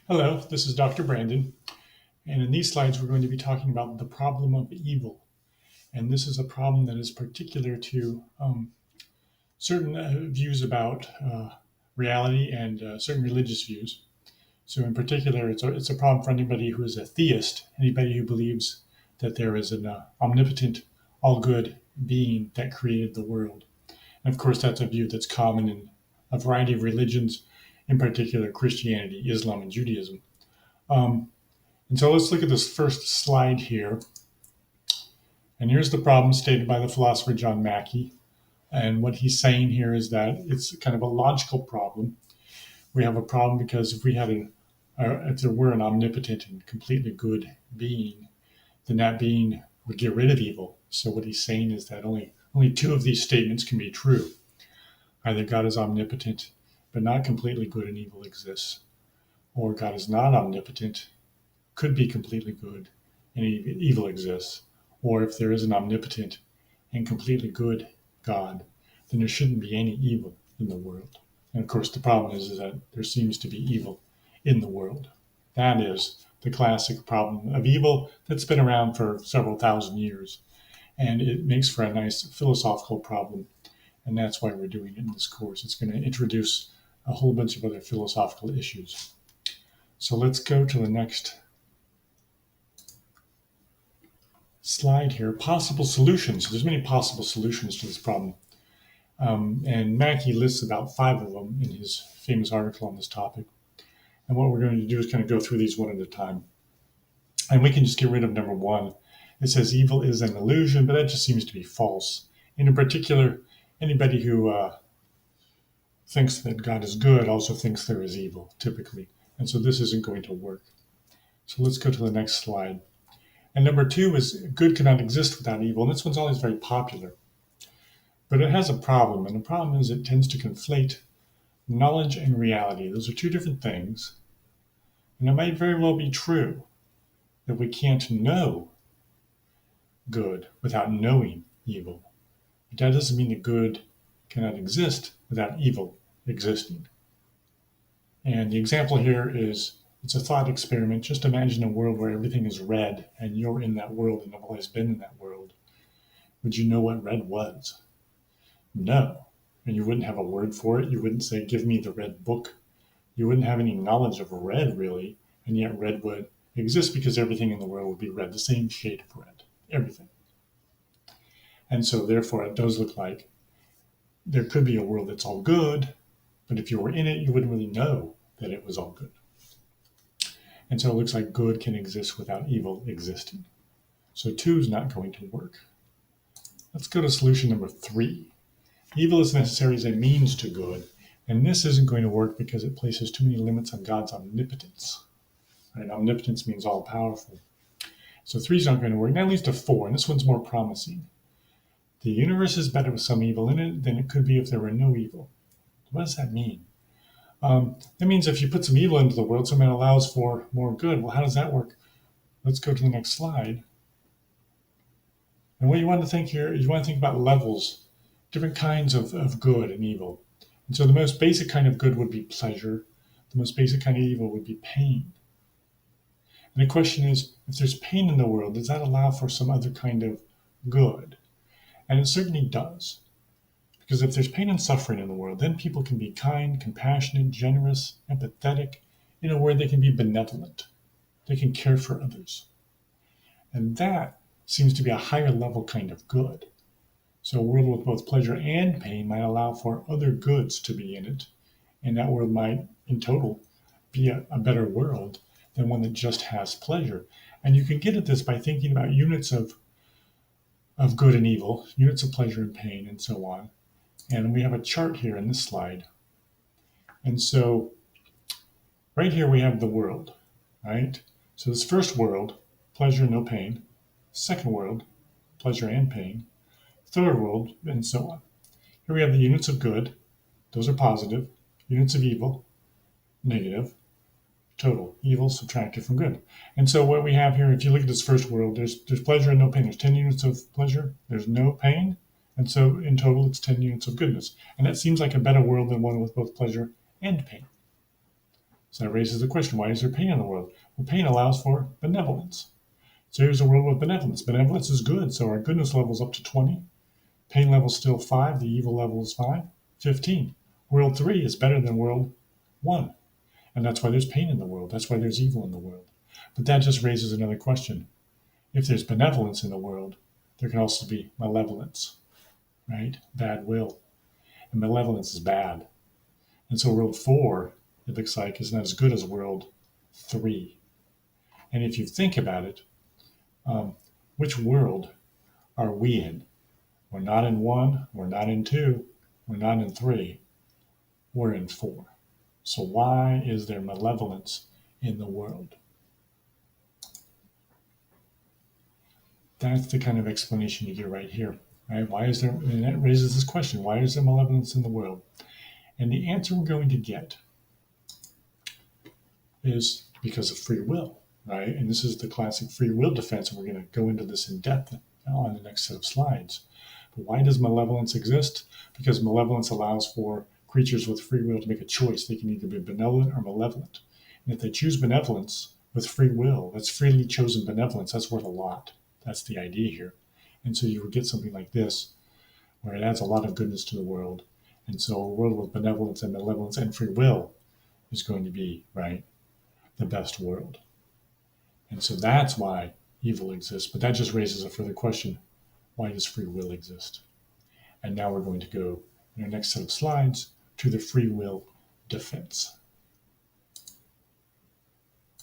Hello, this is Dr. Brandon, and in these slides we're going to be talking about the problem of evil. And this is a problem that is particular to certain views about reality and certain religious views. So in particular, it's a problem for anybody who is a theist, anybody who believes that there is an omnipotent, all-good being that created the world. And of course, that's a view that's common in a variety of religions, in particular Christianity, Islam, and Judaism. Um, And so let's look at this first slide here. And here's the problem stated by the philosopher John Mackey. And what he's saying here is that it's kind of a logical problem. We have a problem because if there were an omnipotent and completely good being, then that being would get rid of evil. So what he's saying is that only two of these statements can be true. Either God is omnipotent, but not completely good and evil exists, or God is not omnipotent, could be completely good and evil exists. Or if there is an omnipotent and completely good God, then there shouldn't be any evil in the world. And of course, the problem is that there seems to be evil in the world. That is the classic problem of evil that's been around for several thousand years. And it makes for a nice philosophical problem. And that's why we're doing it in this course. It's going to introduce a whole bunch of other philosophical issues. So let's go to the next slide here. Possible solutions. There's many possible solutions to this problem. And Mackey lists about 5 of them in his famous article on this topic. And what we're going to do is kind of go through these one at a time. And we can just get rid of number 1. It says evil is an illusion, but that just seems to be false. And in particular, anybody who thinks that God is good also thinks there is evil, typically. And so this isn't going to work. So let's go to the next slide. And number 2 is good cannot exist without evil. And this one's always very popular. But it has a problem, and the problem is it tends to conflate knowledge and reality. Those are two different things. And it might very well be true that we can't know good without knowing evil. But that doesn't mean that good cannot exist without evil existing. And the example here is it's a thought experiment. Just imagine a world where everything is red and you're in that world and have always been in that world. Would you know what red was? No. And you wouldn't have a word for it. You wouldn't say, give me the red book. You wouldn't have any knowledge of red, really. And yet red would exist because everything in the world would be red, the same shade of red, everything. And so therefore it does look like there could be a world that's all good, but if you were in it, you wouldn't really know that it was all good. And so it looks like good can exist without evil existing. So 2 is not going to work. Let's go to solution number 3. Evil is necessary as a means to good, and this isn't going to work because it places too many limits on God's omnipotence. Right? Omnipotence means all-powerful. So 3 is not going to work. That leads to 4, and this one's more promising. The universe is better with some evil in it than it could be if there were no evil. What does that mean? That means if you put some evil into the world, somehow it allows for more good. Well, how does that work? Let's go to the next slide. And what you want to think here is you want to think about levels, different kinds of good and evil. And so the most basic kind of good would be pleasure. The most basic kind of evil would be pain. And the question is, if there's pain in the world, does that allow for some other kind of good? And it certainly does. Because if there's pain and suffering in the world, then people can be kind, compassionate, generous, empathetic, in a word, they can be benevolent. They can care for others. And that seems to be a higher level kind of good. So a world with both pleasure and pain might allow for other goods to be in it. And that world might, in total, be a better world than one that just has pleasure. And you can get at this by thinking about units of good and evil, units of pleasure and pain, and so on. And we have a chart here in this slide. And so right here we have the world, right? So this first world, pleasure, no pain. Second world, pleasure and pain. Third world, and so on. Here we have the units of good. Those are positive. Units of evil, negative. Total, evil subtracted from good. And so what we have here, if you look at this first world, there's pleasure and no pain. There's 10 units of pleasure. There's no pain. And so in total, it's 10 units of goodness. And that seems like a better world than one with both pleasure and pain. So that raises the question, why is there pain in the world? Well, pain allows for benevolence. So here's a world with benevolence. Benevolence is good, so our goodness level is up to 20. Pain level is still 5. The evil level is 5. 15. World 3 is better than world 1. And that's why there's pain in the world. That's why there's evil in the world. But that just raises another question. If there's benevolence in the world, there can also be malevolence, right? Bad will. And malevolence is bad. And so world 4, it looks like, is not as good as world 3. And if you think about it, which world are we in? We're not in 1, we're not in 2, we're not in 3, we're in 4. So why is there malevolence in the world? That's the kind of explanation you get right here. Right? Why is there, and that raises this question, why is there malevolence in the world? And the answer we're going to get is because of free will, right? And this is the classic free will defense, and we're going to go into this in depth on the next set of slides. But why does malevolence exist? Because malevolence allows for creatures with free will to make a choice. They can either be benevolent or malevolent. And if they choose benevolence with free will, that's freely chosen benevolence, that's worth a lot. That's the idea here. And so you would get something like this, where it adds a lot of goodness to the world. And so a world with benevolence and malevolence and free will is going to be, right, the best world. And so that's why evil exists. But that just raises a further question. Why does free will exist? And now we're going to go in our next set of slides to the free will defense.